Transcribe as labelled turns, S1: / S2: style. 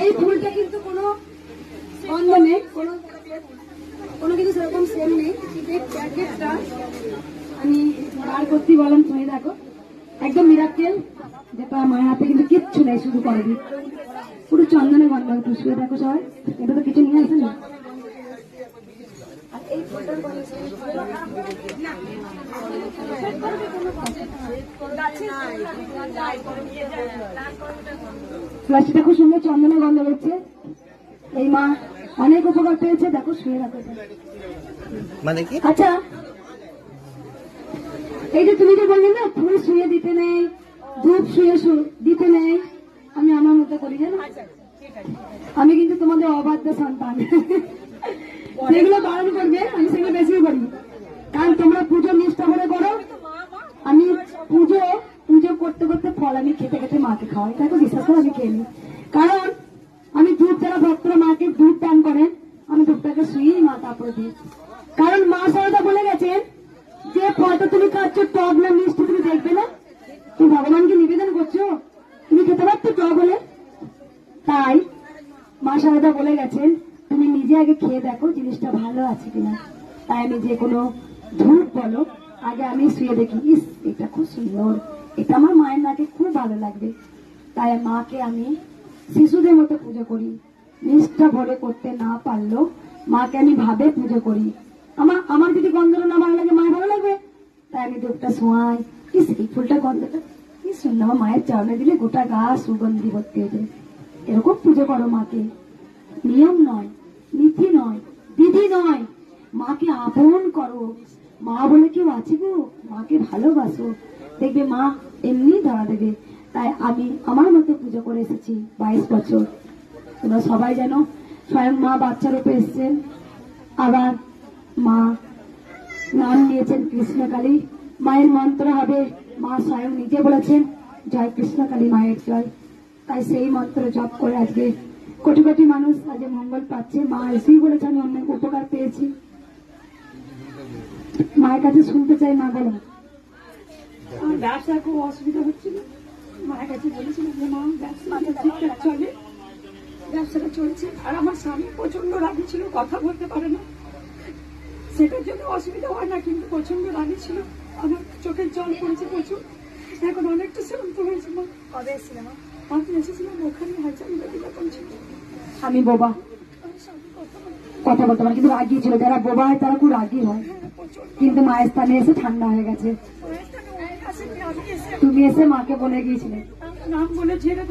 S1: এই ফুলটা কিন্তু কোনো গন্ধ নেই, কোনো কিছু সেরকম সেম নেই। এই প্যাকেটটা আমি বার করতে বললাম, তুমি দেখো একদম মিরাকেল, যেটা মায়ের হাতে কিন্তু কিচ্ছু নেই, শুধু করে দিই পুরো চন্দনে গন্ধ। একটু শুয়ে দেখো সবাই, এটা তো কিছু নিয়ে আসে না। ফ্লাশটা খুব সুন্দর চন্দনের গন্ধ হচ্ছে। এই মা অনেক উপকার পেয়েছে, দেখো শুয়ে রাখো।
S2: মানে কি?
S1: আচ্ছা, এই যে তুমি যে বললে না ফুল শুয়ে দিতে নেই, ধূপ শুয়ে দিতে নেই, আমি আমার মতো করি জানো। আমি কিন্তু তোমাদের অবাধ্য সন্তান, যেগুলো বারণ করবে আমি সেগুলো বেশি করি, কারণ তোমরা পুজো নিষ্ঠা করে করো। আমি পুজো করতে করতে ফল আমি খেতে খেতে মাকে খাওয়াই, তাকে বিশ্বাস করে আমি খেয়ে নিই। কারণ আমি দুধ, যারা ভক্তরা মাকে দুধ দান করেন, আমি দুধটাকে শুয়েই মা তারপরে দিই। কারণ মা সারদা বলে গেছেন যে ফলটা তুমি খাচ্ছ টক না মিষ্টি তুমি দেখবে না, তুমি ভগবানকে নিবেদন করছো, তুমি খেতে পারতো টক হলে। তাই মা সারদা বলে গেছেন তুমি নিজে আগে খেয়ে দেখো জিনিসটা ভালো আছে কিনা। তাই আমি যে কোনো ধূপ বলো আগে আমি শুয়ে দেখি, ইস এটা খুব সুন্দর, এটা আমার মায়ের নাকে খুব ভালো লাগবে। তাই মাকে আমি শিশুদের মতো পুজো করি, নিষ্ঠা ভরে করতে না পারলেও মাকে আমি ভাবে পুজো করি। আমার যদি গন্ধটা না ভালো লাগে মায়ের ভালো লাগবে, তাই আমি ধূপটা ছোঁয়াই, ইস এই ফুলটা গন্ধটা কি সুন্দর, আমার মায়ের চরণে দিলে গোটা গা সুগন্ধি ভর্তি হয়ে যায়। এরকম পুজো করো মাকে, নিয়ম নয়, নীতি নয়, বিধি নয়, মাকে আপন করো। মা বলে কেউ আছে গো, মাকে ভালোবাসো, দেখবে মা এমনি ধরা দেবে। তাই আমি আমার মতো পুজো করে এসেছি 22 বছর। তোমরা সবাই জানো স্বয়ং মা বাচ্চার উপরে এসছেন, আবার মা নাম নিয়েছেন কৃষ্ণকালী। মায়ের মন্ত্র হবে, মা স্বয়ং নিজে বলেছেন জয় কৃষ্ণকালী মায়ের জয়। তাই সেই মন্ত্র জপ করে আজকে কোটি কোটি মানুষ আজ মঙ্গল পাচ্ছে। মা এসেই বলেছে আমি অনেক উপকার পেয়েছি। মায়ের কাছে শুনতে চাই, মা বলো। আমার ব্যবসার খুব অসুবিধা হচ্ছিল, মায়ের কাছে বলেছিলাম যে মা ব্যবসাটা ঠিকঠাক চলে, ব্যবসাটা চলছে। আর আমার স্বামী প্রচন্ড রাগী ছিল, কথা বলতে পারে না, সেটার জন্য অসুবিধা হয় না, কিন্তু প্রচন্ড রাগী ছিল, আমার চোখের জল পড়েছে প্রচুর। এখন অনেকটা শান্ত হয়েছে। মা কবে এসেছিলাম? আমি এসেছিলাম ওখানে আমি বোবা, কথা বলতে পারি, কিন্তু রাগি ছিল। যারা বোবা হয় তারা খুব রাগি হয়, কিন্তু মায়ের স্থানে এসে ঠান্ডা হয়ে গেছে। তুমি এসে মাকে বলে গিয়েছিলে, নাম বলে ঝেড়ে